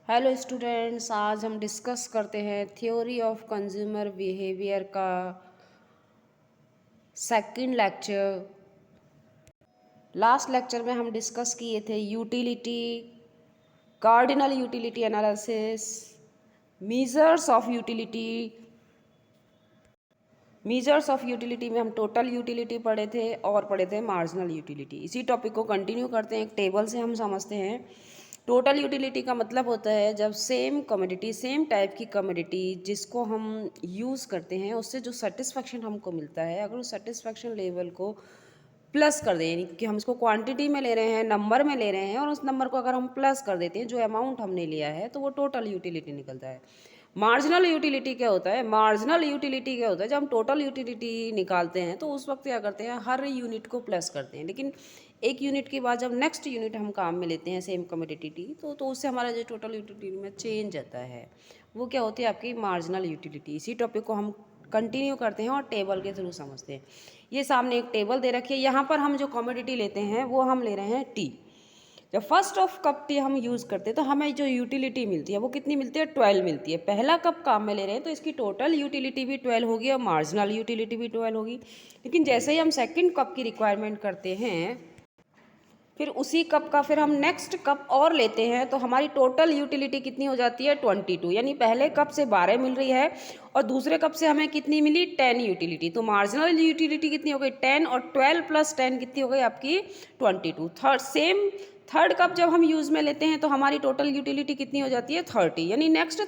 Hello students, आज हम discuss करते हैं थ्योरी ऑफ कंज्यूमर बिहेवियर का सेकंड लेक्चर। लास्ट लेक्चर में हम डिस्कस किए थे utility, cardinal utility analysis, measures of utility. Measures of utility में हम टोटल यूटिलिटी पढ़े थे और पढ़े थे मार्जिनल यूटिलिटी। इसी टॉपिक को कंटिन्यू करते हैं। एक टेबल से हम समझते हैं। टोटल यूटिलिटी का मतलब होता है जब सेम कमोडिटी, सेम टाइप की कमोडिटी जिसको हम यूज़ करते हैं, उससे जो सेटिस्फेक्शन हमको मिलता है, अगर उस सेटिस्फेक्शन लेवल को प्लस कर दें, यानी कि हम इसको क्वांटिटी में ले रहे हैं, नंबर में ले रहे हैं, और उस नंबर को अगर हम प्लस कर देते हैं जो अमाउंट हमने लिया है, तो वो टोटल यूटिलिटी निकलता है। मार्जिनल यूटिलिटी क्या होता है? मार्जिनल यूटिलिटी क्या होता है? जब हम टोटल यूटिलिटी निकालते हैं तो उस वक्त क्या करते हैं, हर यूनिट को प्लस करते हैं, लेकिन एक यूनिट के बाद जब नेक्स्ट यूनिट हम काम में लेते हैं सेम कमोडिटी, तो उससे हमारा जो टोटल यूटिलिटी में चेंज आता है, वो क्या होती है? आपकी मार्जिनल यूटिलिटी। इसी टॉपिक को हम कंटिन्यू करते हैं और टेबल के थ्रू समझते हैं। ये सामने एक टेबल दे रखी है। यहाँ पर हम जो कमोडिटी लेते हैं वो हम ले रहे हैं टी। जब फर्स्ट ऑफ कप टी हम यूज़ करते हैं तो हमें जो यूटिलिटी मिलती है वो कितनी मिलती है? 12 मिलती है। पहला कप काम में ले रहे हैं तो इसकी टोटल यूटिलिटी भी 12 होगी और मार्जिनल यूटिलिटी भी 12 होगी। लेकिन जैसे ही हम सेकंड कप की रिक्वायरमेंट करते हैं, फिर उसी कप का फिर हम नेक्स्ट कप और लेते हैं, तो हमारी टोटल यूटिलिटी कितनी हो जाती है? 22। यानी पहले कप से 12 मिल रही है और दूसरे कप से हमें कितनी मिली? 10 यूटिलिटी। तो मार्जिनल यूटिलिटी कितनी हो गई? 10, और 12 + 10 कितनी हो गई आपकी? 22। थर्ड कप जब हम यूज़ में लेते हैं तो हमारी टोटल यूटिलिटी कितनी हो जाती है? 30। यानी नेक्स्ट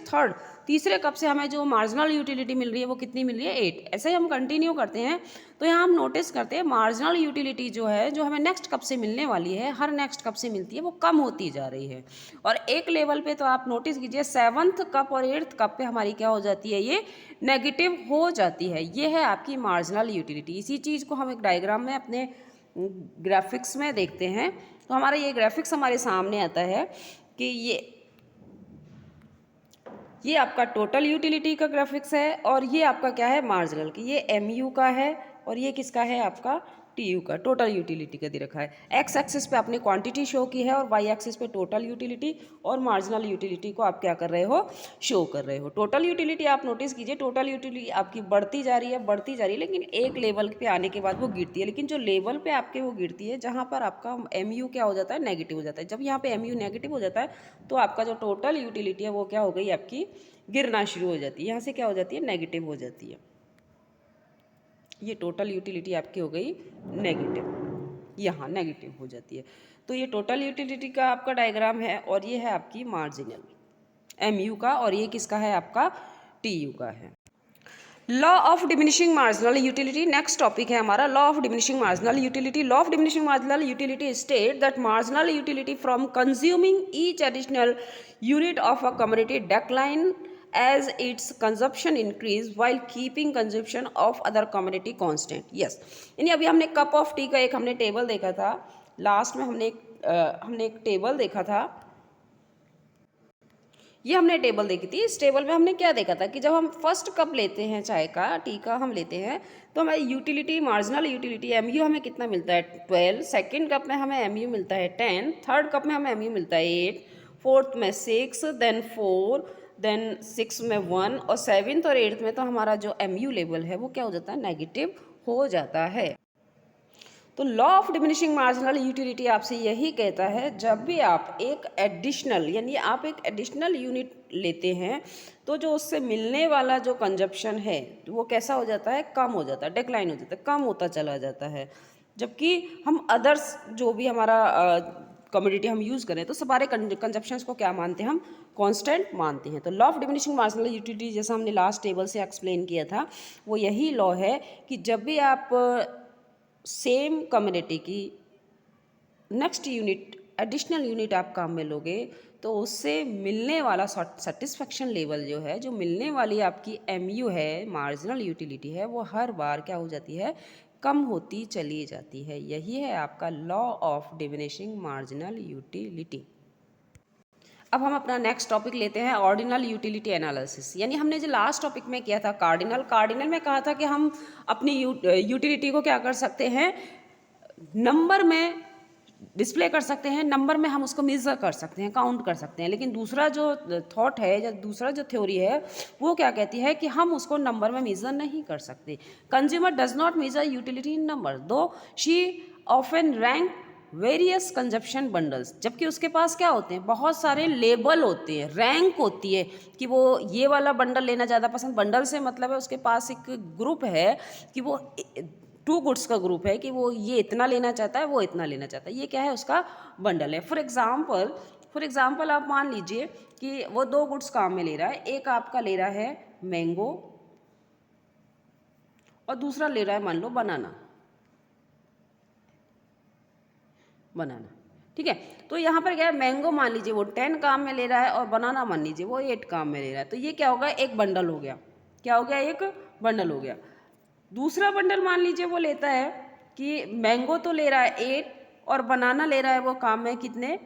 तीसरे कप से हमें जो मार्जिनल यूटिलिटी मिल रही है वो कितनी मिल रही है? 8। ऐसे ही हम कंटिन्यू करते हैं। तो यहाँ हम नोटिस करते हैं मार्जिनल यूटिलिटी जो है, जो हमें नेक्स्ट कप से मिलने वाली है, हर नेक्स्ट कप से मिलती है, वो कम होती जा रही है। और एक लेवल पे तो आप नोटिस कीजिए 7th कप और 8th कप पे हमारी क्या हो जाती है? ये नेगेटिव हो जाती है। ये है आपकी मार्जिनल यूटिलिटी। इसी चीज़ को हम एक डायग्राम में अपने ग्राफिक्स में देखते हैं। तो हमारा ये ग्राफिक्स हमारे सामने आता है कि ये आपका टोटल यूटिलिटी का ग्राफिक्स है और ये आपका क्या है? मार्जिनल की। ये एमयू का है और ये किसका है? आपका टीयू का, टोटल यूटिलिटी का दे रखा है। एक्स एक्सिस पे आपने क्वांटिटी शो की है और वाई एक्सिस पे टोटल यूटिलिटी और मार्जिनल यूटिलिटी को आप क्या कर रहे हो? शो कर रहे हो। टोटल यूटिलिटी आप नोटिस कीजिए, टोटल यूटिलिटी आपकी बढ़ती जा रही है, बढ़ती जा रही है, लेकिन एक लेवल पे आने के बाद वो गिरती है। लेकिन जो लेवल पे आपके वो गिरती है, जहाँ पर आपका एमयू क्या हो जाता है? नेगेटिव हो जाता है। जब यहाँ पे एमयू नेगेटिव हो जाता है तो आपका जो टोटल यूटिलिटी है वो क्या हो गई? आपकी गिरना शुरू हो जाती है। यहाँ से क्या हो जाती है? नेगेटिव हो जाती है। ये टोटल यूटिलिटी आपकी हो गई नेगेटिव, यहाँ नेगेटिव हो जाती है। तो ये टोटल यूटिलिटी का आपका डायग्राम है और ये है आपकी मार्जिनल एमयू का, और ये किसका है? आपका टीयू का है। Law of diminishing marginal utility next topic है हमारा, law of diminishing marginal utility. Law of diminishing marginal utility state that marginal utility from consuming each additional unit of a commodity decline as its consumption increase while keeping consumption of other commodity constant। yes, यानी अभी हमने cup of T का एक हमने table देखा था। Last में हमने एक टेबल देखा था। ये हमने टेबल देखी थी। इस टेबल में हमने क्या देखा था कि जब हम फर्स्ट कप लेते हैं चाय का, टी का हम लेते हैं, तो हमारी यूटिलिटी, मार्जिनल यूटिलिटी एमयू हमें कितना मिलता है? 12। सेकंड कप में हमें एमयू मिलता है 10। थर्ड कप में हमें एमयू मिलता है 8। फोर्थ में 6, देन 4, देन 6 में 1, और 7th और 8th में तो हमारा जो एमयू लेवल है वो क्या हो जाता है? नेगेटिव हो जाता है। तो law of diminishing marginal utility आपसे यही कहता है, जब भी आप एक एडिशनल, यानी आप एक एडिशनल यूनिट लेते हैं, तो जो उससे मिलने वाला जो कंजप्शन है वो कैसा हो जाता है? कम हो जाता है, डिक्लाइन हो जाता है, कम होता चला जाता है। जबकि हम अदर्स जो भी हमारा कमोडिटी हम यूज़ करें तो सारे कंजप्शंस को क्या मानते हैं? हम कांस्टेंट मानते हैं। तो law of diminishing marginal utility जैसा हमने लास्ट टेबल से एक्सप्लेन किया था, वो यही लॉ है कि जब भी आप सेम कम्युनिटी की नेक्स्ट यूनिट, एडिशनल यूनिट आप काम में लोगे, तो उससे मिलने वाला सेटिस्फेक्शन लेवल जो है, जो मिलने वाली आपकी एमयू है, मार्जिनल यूटिलिटी है, वो हर बार क्या हो जाती है? कम होती चली जाती है। यही है आपका law of diminishing marginal utility. अब हम अपना नेक्स्ट टॉपिक लेते हैं, ऑर्डिनल यूटिलिटी एनालिसिस। यानी हमने जो लास्ट टॉपिक में किया था कार्डिनल में कहा था कि हम अपनी यूटिलिटी को क्या कर सकते हैं? नंबर में डिस्प्ले कर सकते हैं, नंबर में हम उसको मेज़र कर सकते हैं, काउंट कर सकते हैं। लेकिन दूसरा जो थॉट है या दूसरा जो थ्योरी है वो क्या कहती है कि हम उसको नंबर में मेज़र नहीं कर सकते। Consumer does not measure utility in number दो she often rank various consumption bundles, जबकि उसके पास क्या होते हैं, बहुत सारे लेबल होते हैं, रैंक होती है कि वो ये वाला बंडल लेना ज़्यादा पसंद, बंडल से मतलब है उसके पास एक ग्रुप है कि वो 2 गुड्स का ग्रुप है कि वो ये इतना लेना चाहता है, वो इतना लेना चाहता है, ये क्या है उसका बंडल है। फॉर एग्जाम्पल आप मान लीजिए कि वो 2 गुड्स काम में ले रहा है, एक आपका ले रहा है मैंगो और दूसरा ले रहा है मान लो बनाना, ठीक है। तो यहाँ पर क्या है, मैंगो मान लीजिए वो 10 काम में ले रहा है और बनाना मान लीजिए वो 8 काम में ले रहा है, तो ये क्या होगा, एक बंडल हो गया। क्या हो गया, एक बंडल हो गया। दूसरा बंडल मान लीजिए वो लेता है कि मैंगो तो ले रहा है 8 और बनाना ले रहा है वो काम में कितने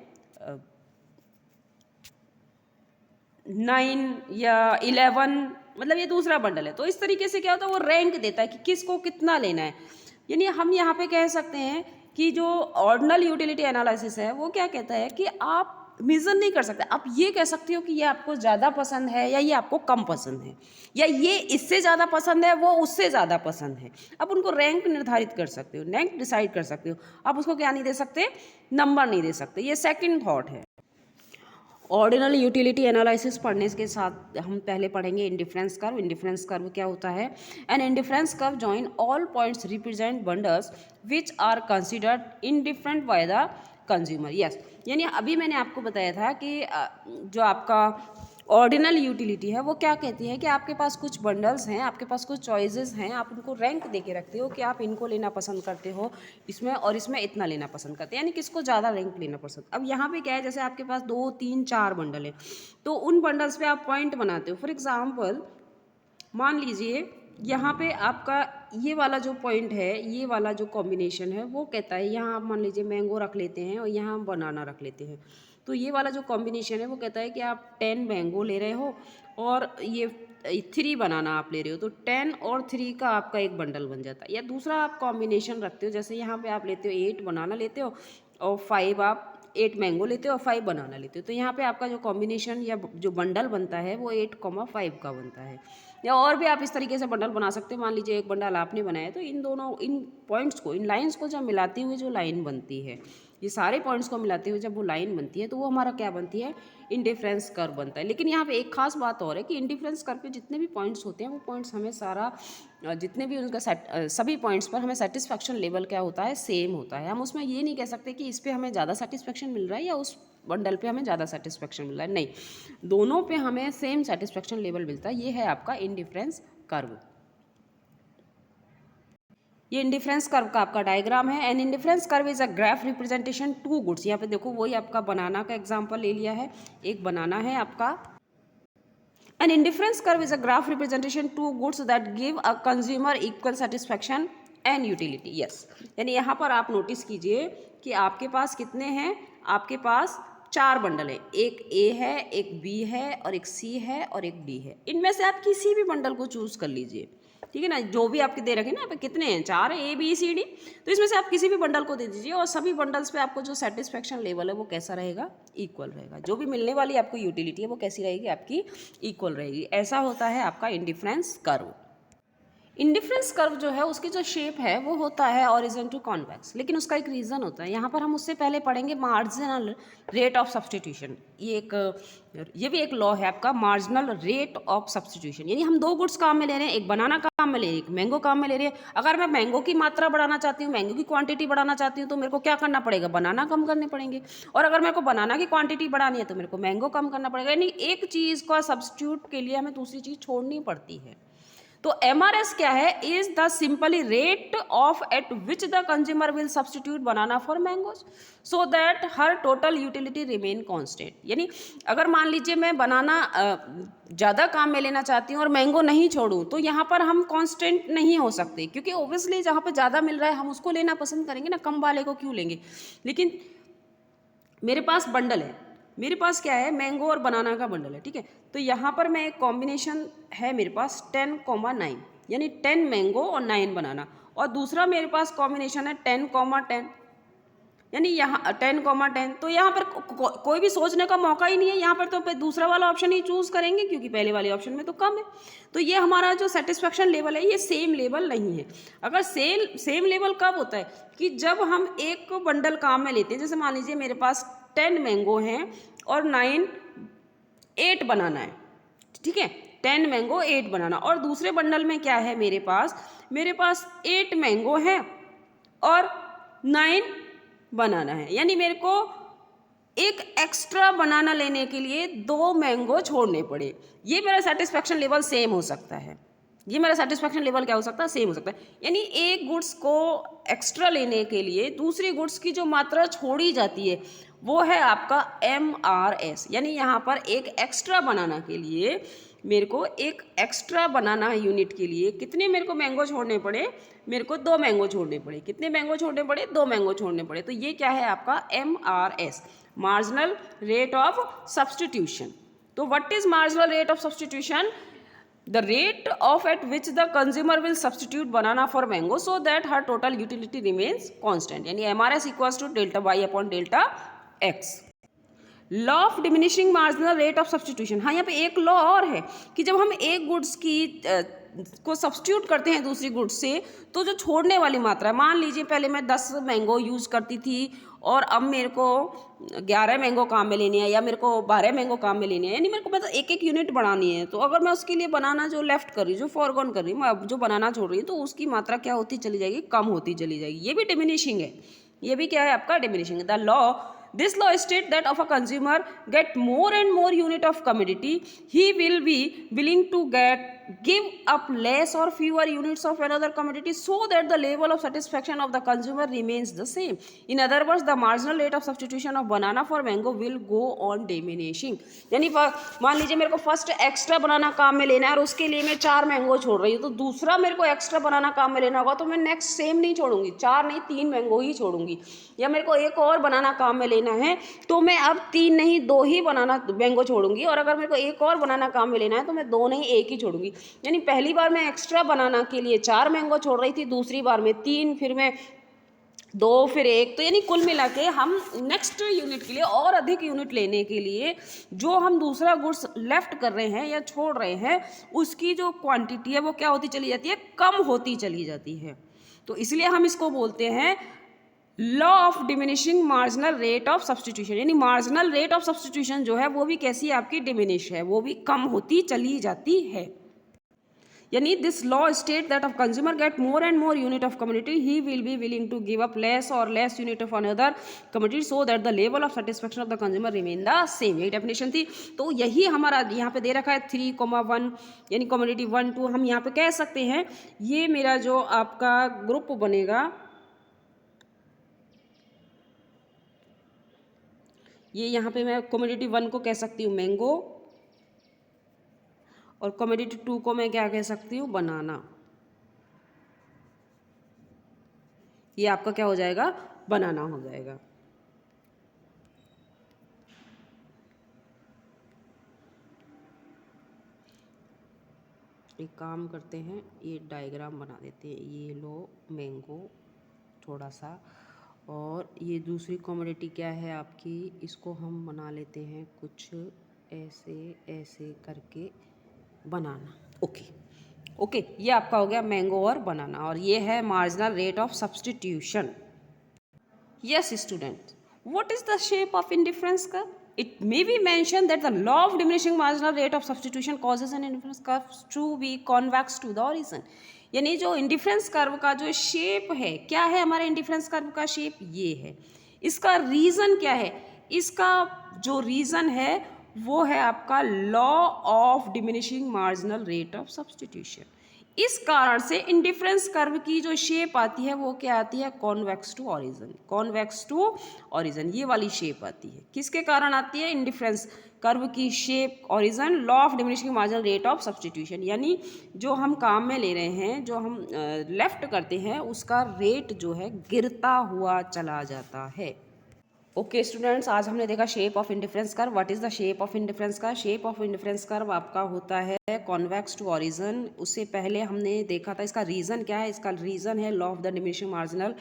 9 या 11, मतलब ये दूसरा बंडल है। तो इस तरीके से क्या होता है, वो रैंक देता है कि किसको कितना लेना है। यानी हम यहाँ पे कह सकते हैं कि जो ऑर्डिनल यूटिलिटी एनालिसिस है वो क्या कहता है कि आप मेजर नहीं कर सकते, आप ये कह सकते हो कि ये आपको ज़्यादा पसंद है या ये आपको कम पसंद है, या ये इससे ज़्यादा पसंद है वो उससे ज़्यादा पसंद है। आप उनको रैंक निर्धारित कर सकते हो, रैंक डिसाइड कर सकते हो, आप उसको क्या नहीं दे सकते, नंबर नहीं दे सकते। ये सेकंड थॉट है। ऑर्डिनल यूटिलिटी एनालिसिस पढ़ने के साथ हम पहले पढ़ेंगे इंडिफरेंस कर्व। इंडिफरेंस कर्व क्या होता है, an indifference curve join all points represent bundles which are considered indifferent by the consumer. Yes, यानी अभी मैंने आपको बताया था कि जो आपका ऑर्डिनल यूटिलिटी है वो क्या कहती है कि आपके पास कुछ बंडल्स हैं, आपके पास कुछ चॉइसेस हैं, आप उनको रैंक दे के रखते हो कि आप इनको लेना पसंद करते हो इसमें, और इसमें इतना लेना पसंद करते हैं, यानी किसको ज़्यादा रैंक लेना पसंद। अब यहाँ पे क्या है, जैसे आपके पास 2, 3, 4 बंडल है, तो उन बंडल्स पे आप पॉइंट बनाते हो। फॉर एग्जाम्पल मान लीजिए यहाँ पे आपका ये वाला जो पॉइंट है, ये वाला जो कॉम्बिनेशन है वो कहता है, यहाँ आप मान लीजिए मैंगो रख लेते हैं और यहाँ हम बनाना रख लेते हैं। तो ये वाला जो कॉम्बिनेशन है वो कहता है कि आप 10 मैंगो ले रहे हो और ये 3 बनाना आप ले रहे हो, तो 10 और 3 का आपका एक बंडल बन जाता है। या दूसरा आप कॉम्बिनेशन रखते हो, जैसे यहाँ पे आप लेते हो 8 बनाना लेते हो और 5 आप 8 मैंगो लेते हो और 5 बनाना लेते हो, तो यहाँ पे आपका जो कॉम्बिनेशन या जो बंडल बनता है वो 8,5 का बनता है। या और भी आप इस तरीके से बंडल बना सकते हैं। मान लीजिए एक बंडल आपने बनाया तो इन दोनों इन पॉइंट्स को, इन लाइंस को जब मिलाते हुए जो लाइन बनती है, ये सारे पॉइंट्स को मिलाते हुए जब वो लाइन बनती है तो वो हमारा क्या बनती है, इंडिफरेंस कर्व बनता है। लेकिन यहाँ पे एक खास बात और है कि इंडिफरेंस कर्व पे जितने भी पॉइंट्स होते हैं वो पॉइंट्स हमें सारा जितने भी उनका सभी पॉइंट्स पर हमें सेटिस्फैक्शन लेवल क्या होता है, सेम होता है। हम उसमें ये नहीं कह सकते कि इस पर हमें ज़्यादा सेटिस्फैक्शन मिल रहा है या उस बंडल पे हमें ज़्यादा सेटिस्फैक्शन मिल रहा है, नहीं, दोनों पे हमें सेम सेटिस्फैक्शन लेवल मिलता है। ये है आपका इंडिफरेंस कर्व। ये इंडिफरेंस कर्व का आपका डायग्राम है। An indifference curve is a graph representation 2 goods. यहाँ पे देखो वही आपका बनाना का एग्जांपल ले लिया है, एक बनाना है आपका। An indifference curve is a graph representation 2 goods that give a consumer equal satisfaction and utility. Yes, यानी यहाँ पर आप नोटिस कीजिए कि आपके पास कितने हैं, आपके पास 4 बंडल है, एक ए है, एक बी है और एक सी है और एक डी है। इनमें से आप किसी भी बंडल को चूज कर लीजिए, ठीक है ना, जो भी आपके दे रखे ना, यहाँ पे कितने हैं, 4 है, ए बी सी डी, तो इसमें से आप किसी भी बंडल को दे दीजिए और सभी बंडल्स पे आपको जो सेटिस्फैक्शन लेवल है वो कैसा रहेगा, इक्वल रहेगा। जो भी मिलने वाली आपको यूटिलिटी है वो कैसी रहेगी, आपकी इक्वल रहेगी। ऐसा होता है आपका इंडिफरेंस कर्व। इंडिफरेंस कर्व जो है उसकी जो शेप है वो होता है ऑरिजिन टू कॉन्वेक्स, लेकिन उसका एक रीज़न होता है। यहाँ पर हम उससे पहले पढ़ेंगे मार्जिनल रेट ऑफ सब्सटीट्यूशन। ये भी एक लॉ है आपका, मार्जिनल रेट ऑफ सब्सटीट्यूशन। यानी हम 2 गुड्स काम में ले रहे हैं, एक बनाना काम में ले रहे हैं, एक मैंगो काम में ले रहे हैं। अगर मैं मैंगो की मात्रा बढ़ाना चाहती हूँ, मैंगो की क्वांटिटी बढ़ाना चाहती हूँ, तो मेरे को क्या करना पड़ेगा, बनाना कम करने पड़ेंगे। और अगर मेरे को बनाना की क्वांटिटी बढ़ानी है तो मेरे को मैंगो कम करना पड़ेगा। यानी एक चीज़ का सब्सटीट्यूट के लिए हमें दूसरी चीज़ छोड़नी पड़ती है। तो MRS क्या है, is the simply rate of eight which the consumer will substitute banana for mangoes so that her total utility remain constant. यानी अगर मान लीजिए मैं बनाना ज़्यादा काम में लेना चाहती हूँ और मैंगो नहीं छोड़ूँ, तो यहाँ पर हम कांस्टेंट नहीं हो सकते, क्योंकि ओब्वियसली जहाँ पर ज़्यादा मिल रहा है हम उसको लेना पसंद करेंगे ना, कम वाले को क्यों लेंगे। लेकिन मेरे पास बंडल है, मेरे पास क्या है, मैंगो और बनाना का बंडल है, ठीक है। तो यहाँ पर मैं एक कॉम्बिनेशन है मेरे पास 10,9, यानी 10 मैंगो और 9 बनाना, और दूसरा मेरे पास कॉम्बिनेशन है 10,10, यानी यहाँ 10,10, तो यहाँ पर कोई भी सोचने का मौका ही नहीं है, यहाँ पर तो दूसरा वाला ऑप्शन ही चूज करेंगे क्योंकि पहले वाले ऑप्शन में तो कम है। तो ये हमारा जो सेटिस्फेक्शन लेवल है ये सेम लेवल नहीं है। अगर सेम लेवल कब होता है कि जब हम एक बंडल काम में लेते हैं, जैसे मान लीजिए मेरे पास 10 मैंगो हैं और 8 बनाना है, ठीक है, 10 मैंगो 8 बनाना, और दूसरे बंडल में क्या है मेरे पास 8 मैंगो है और 9 बनाना है, यानी मेरे को एक एक्स्ट्रा बनाना लेने के लिए 2 मैंगो छोड़ने पड़े। ये मेरा सेटिस्फेक्शन लेवल सेम हो सकता है, ये मेरा सेटिस्फेक्शन लेवल क्या हो सकता है, सेम हो सकता है। यानी एक गुड्स को एक्स्ट्रा लेने के लिए दूसरी गुड्स की जो मात्रा छोड़ी जाती है वो है आपका MRS, यानी यहाँ पर एक एक्स्ट्रा बनाना के लिए मेरे को एक एक्स्ट्रा बनाना यूनिट के लिए कितने मेरे को मैंगो छोड़ने पड़े, मेरे को 2 मैंगो छोड़ने पड़े। कितने मैंगो छोड़ने पड़े, 2 मैंगो छोड़ने पड़े। तो ये क्या है आपका MRS, marginal rate of substitution. तो what is marginal rate of substitution? The rate of at which the consumer will substitute banana for mango so that her total utility remains constant, यानी MRS equals to delta y upon delta x। Law of diminishing marginal rate of substitution, हाँ यहाँ पे एक law और है कि जब हम एक गुड्स की को सब्सटीट्यूट करते हैं दूसरी गुड्स से, तो जो छोड़ने वाली मात्रा है, मान लीजिए पहले मैं 10 मैंगो यूज़ करती थी और अब मेरे को 11 मैंगो काम में लेनी है या मेरे को 12 मैंगो काम में लेनी है, यानी मेरे को मतलब एक यूनिट बढ़ानी है। तो अगर मैं उसके लिए बनाना जो लेफ्ट कर रही हूँ, जो फॉरगॉन कर रही हूँ, मैं अब जो बनाना छोड़ रही हूँ, तो उसकी मात्रा क्या होती चली जाएगी, कम होती चली जाएगी। ये भी डिमिनिशिंग है, ये भी क्या है आपका diminishing. The law This law states that if a consumer get more and more unit of commodity, he will be willing to give up less or fewer units of another commodity so that the level of satisfaction of the consumer remains the same. In other words, the marginal rate of substitution of banana for mango will go on diminishing. यानी मान लीजिए मेरे को first extra बनाना काम में लेना है और उसके लिए मैं 4 मैंगो छोड़ रही हूँ, तो दूसरा मेरे को एक्स्ट्रा बनाना काम में लेना होगा तो मैं नेक्स्ट सेम नहीं छोड़ूंगी, 4 नहीं 3 मैंगो ही छोड़ूंगी। या मेरे को एक और बनाना काम में लेना है तो मैं अब 3 नहीं 2 ही बनाना मैंगो छोड़ूंगी, और अगर मेरे को एक और बनाना काम में लेना है तो मैं 2 नहीं 1 ही छोड़ूंगी। यानी पहली बार मैं एक्स्ट्रा बनाना के लिए 4 मैंगो छोड़ रही थी, दूसरी बार में 3, फिर मैं 2, फिर 1, तो यानी कुल मिला के हम नेक्स्ट यूनिट के लिए और अधिक यूनिट लेने के लिए जो हम दूसरा गुड्स लेफ्ट कर रहे हैं या छोड़ रहे हैं उसकी जो क्वांटिटी है वो क्या होती चली जाती है, कम होती चली जाती है। तो इसलिए हम इसको बोलते हैं law of diminishing marginal rate of substitution, यानी मार्जिनल रेट ऑफ सब्सटीट्यूशन जो है वो भी कैसी आपकी डिमिनिश है, वो भी कम होती चली जाती है। यानी this law state that of consumer get more and more unit of community, he will be willing to give up less और less unit of another community so that the level of satisfaction of the consumer remain the same. यही definition थी। तो यही हमारा यहाँ पे दे रखा है 3,1, यानी कम्युनिटी 1 2। हम यहाँ पे कह सकते हैं ये मेरा जो आपका ग्रुप बनेगा, ये यहाँ पे मैं कमोडिटी 1 को कह सकती हूँ मैंगो, और कमोडिटी 2 को मैं क्या कह सकती हूँ, बनाना। ये आपका क्या हो जाएगा, बनाना हो जाएगा। एक काम करते हैं, ये डायग्राम बना देते हैं। ये लो मैंगो थोड़ा सा, और ये दूसरी कमोडिटी क्या है आपकी, इसको हम बना लेते हैं कुछ ऐसे ऐसे करके बनाना। ओके, ये आपका हो गया मैंगो और बनाना, और ये है marginal rate of substitution. Yes student, what is the shape of indifference curve? It may be mentioned that the law of diminishing marginal rate of substitution causes an indifference curve to be convex to the origin. यानी जो indifference curve का जो shape है, क्या है हमारे indifference curve का shape, ये है। इसका रीज़न क्या है, इसका जो रीज़न है वो है आपका law of diminishing marginal rate of substitution. इस कारण से इंडिफरेंस कर्व की जो शेप आती है वो क्या आती है, convex to origin. Convex to origin ये वाली शेप आती है, किसके कारण आती है, इंडिफरेंस कर्व की shape origin, law of diminishing marginal rate of substitution. यानी जो हम काम में ले रहे हैं, जो हम लेफ्ट करते हैं, उसका रेट जो है गिरता हुआ चला जाता है। ओके स्टूडेंट्स, आज हमने देखा shape of indifference curve. What is the shape of indifference curve? Shape of indifference curve आपका होता है कॉन्वेक्स टू ऑरिजिन। उससे पहले हमने देखा था इसका रीज़न क्या है, इसका रीज़न है law of the diminishing marginal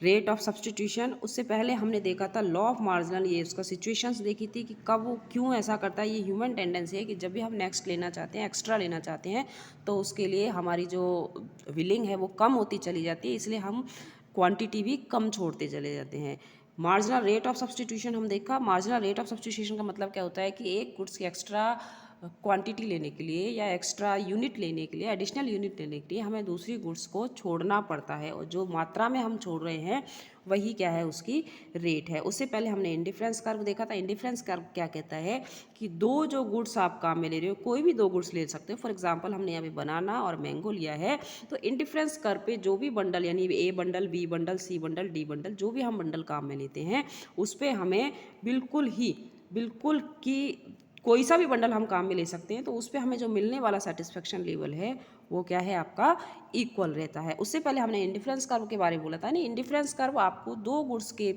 rate of substitution, उससे पहले हमने देखा था लॉ ऑफ मार्जिनल, ये उसका सिचुएशंस देखी थी कि कब वो क्यों ऐसा करता है। ये ह्यूमन टेंडेंसी है कि जब भी हम नेक्स्ट लेना चाहते हैं, एक्स्ट्रा लेना चाहते हैं, तो उसके लिए हमारी जो विलिंग है वो कम होती चली जाती है, इसलिए हम क्वांटिटी भी कम छोड़ते चले जाते हैं। मार्जिनल रेट ऑफ सब्सटीट्यूशन हम देखा। मार्जिनल रेट ऑफ सब्सटीट्यूशन का मतलब क्या होता है कि एक गुड्स की एक्स्ट्रा क्वांटिटी लेने के लिए या एक्स्ट्रा यूनिट लेने के लिए, एडिशनल यूनिट लेने के लिए हमें दूसरी गुड्स को छोड़ना पड़ता है, और जो मात्रा में हम छोड़ रहे हैं वही क्या है, उसकी रेट है। उससे पहले हमने इंडिफरेंस कर्व देखा था। इंडिफरेंस कर्व क्या कहता है कि दो जो गुड्स आप काम में ले रहे हो, कोई भी दो गुड्स ले सकते हो। फॉर एग्जांपल हमने यहाँ पे बनाना और मैंगो लिया है, तो इंडिफरेंस कर्व पे जो भी बंडल, यानी A bundle, B bundle, C bundle, D bundle, जो भी हम बंडल काम में लेते हैं, उस पर हमें बिल्कुल की कोई सा भी बंडल हम काम में ले सकते हैं, तो उस पर हमें जो मिलने वाला सेटिस्फेक्शन लेवल है वो क्या है, आपका इक्वल रहता है। उससे पहले हमने इंडिफरेंस कर्व के बारे में बोला था। नहीं, इंडिफरेंस कर्व आपको दो गुड्स के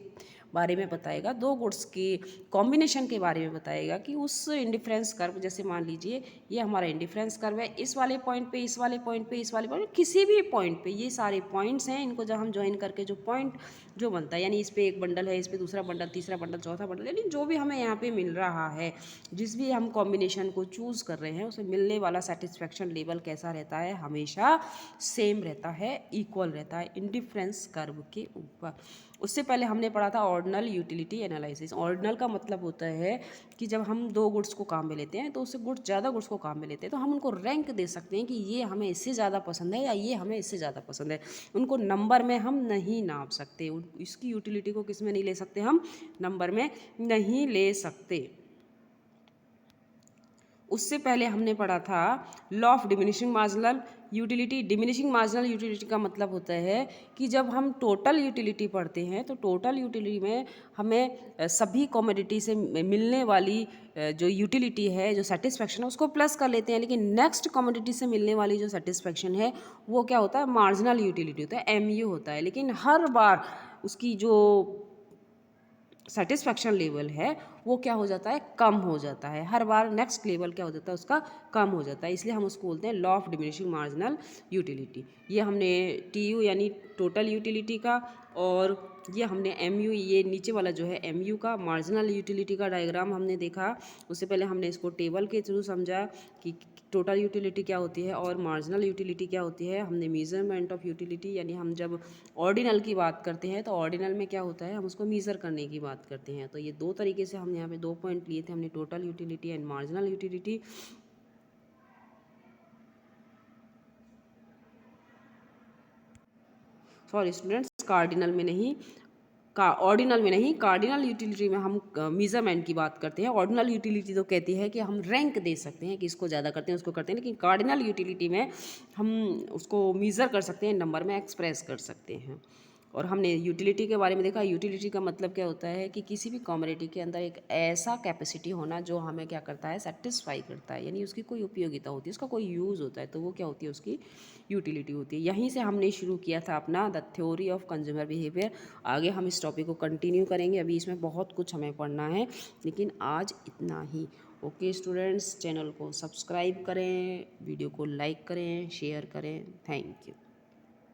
बारे में बताएगा, दो गुड्स के कॉम्बिनेशन के बारे में बताएगा कि उस इंडिफरेंस कर्व, जैसे मान लीजिए ये हमारा इंडिफरेंस कर्व है, इस वाले पॉइंट पे, इस वाले पॉइंट पे, इस वाले पॉइंट, किसी भी पॉइंट पे, ये सारे पॉइंट्स हैं, इनको जब हम ज्वाइन करके जो पॉइंट जो बनता है, यानी इस पे एक बंडल है, इस पे दूसरा बंडल, तीसरा बंडल, चौथा बंडल, यानी जो भी हमें यहाँ पे मिल रहा है, जिस भी हम कॉम्बिनेशन को चूज़ कर रहे हैं, उसे मिलने वाला सेटिस्फेक्शन लेवल कैसा रहता है, हमेशा सेम रहता है, इक्वल रहता है इंडिफरेंस कर्व के ऊपर। उससे पहले हमने पढ़ा था ऑर्डिनल यूटिलिटी एनालिसिस। ऑर्डिनल का मतलब होता है कि जब हम दो गुड्स को काम में लेते हैं, तो उससे ज़्यादा गुड्स को काम में लेते हैं, तो हम उनको रैंक दे सकते हैं कि ये हमें इससे ज़्यादा पसंद है या ये हमें इससे ज़्यादा पसंद है। उनको नंबर में हम नहीं नाप सकते, इसकी यूटिलिटी को किस में नहीं ले सकते, हम नंबर में नहीं ले सकते। उससे पहले हमने पढ़ा था law of diminishing marginal utility. Diminishing marginal utility का मतलब होता है कि जब हम टोटल यूटिलिटी पढ़ते हैं, तो टोटल यूटिलिटी में हमें सभी कमोडिटी से मिलने वाली जो यूटिलिटी है, जो सेटिस्फेक्शन है, उसको प्लस कर लेते हैं, लेकिन नेक्स्ट कमोडिटी से मिलने वाली जो सेटिस्फेक्शन है वो क्या होता है, मार्जिनल यूटिलिटी होता है, MU होता है। लेकिन हर बार उसकी जो सेटिस्फैक्शन लेवल है वो क्या हो जाता है, कम हो जाता है। हर बार नेक्स्ट लेवल क्या हो जाता है, उसका कम हो जाता है, इसलिए हम उसको बोलते हैं law of diminishing marginal utility. ये हमने TU यानी टोटल यूटिलिटी का, और ये हमने MU, ये नीचे वाला जो है MU का, मार्जिनल यूटिलिटी का डायग्राम हमने देखा। उससे पहले हमने इसको टेबल के थ्रू समझा कि टोटल यूटिलिटी क्या होती है और मार्जिनल यूटिलिटी क्या होती है। हमने मेजरमेंट ऑफ यूटिलिटी, यानी हम जब ऑर्डिनल की बात करते हैं, तो ऑर्डिनल में क्या होता है, हम उसको मीज़र करने की बात करते हैं। तो ये दो तरीके से हमने यहाँ पे दो पॉइंट लिए थे, हमने total utility and marginal utility. Sorry students, ordinal में नहीं, कार्डिनल यूटिलिटी में हम मेजरमेंट की बात करते हैं। ऑर्डिनल यूटिलिटी तो कहती है कि हम रैंक दे सकते हैं कि इसको ज़्यादा करते हैं, उसको करते हैं, लेकिन कार्डिनल यूटिलिटी में हम उसको मेज़र कर सकते हैं, नंबर में एक्सप्रेस कर सकते हैं। और हमने यूटिलिटी के बारे में देखा। यूटिलिटी का मतलब क्या होता है कि किसी भी कमोडिटी के अंदर एक ऐसा कैपेसिटी होना जो हमें क्या करता है, सेटिस्फाई करता है, यानी उसकी कोई उपयोगिता होती है, उसका कोई यूज़ होता है, तो वो क्या होती है, उसकी यूटिलिटी होती है। यहीं से हमने शुरू किया था अपना the theory of consumer behaviour. आगे हम इस टॉपिक को कंटिन्यू करेंगे, अभी इसमें बहुत कुछ हमें पढ़ना है, लेकिन आज इतना ही। ओके स्टूडेंट्स, चैनल को सब्सक्राइब करें, वीडियो को लाइक करें, शेयर करें। Thank you.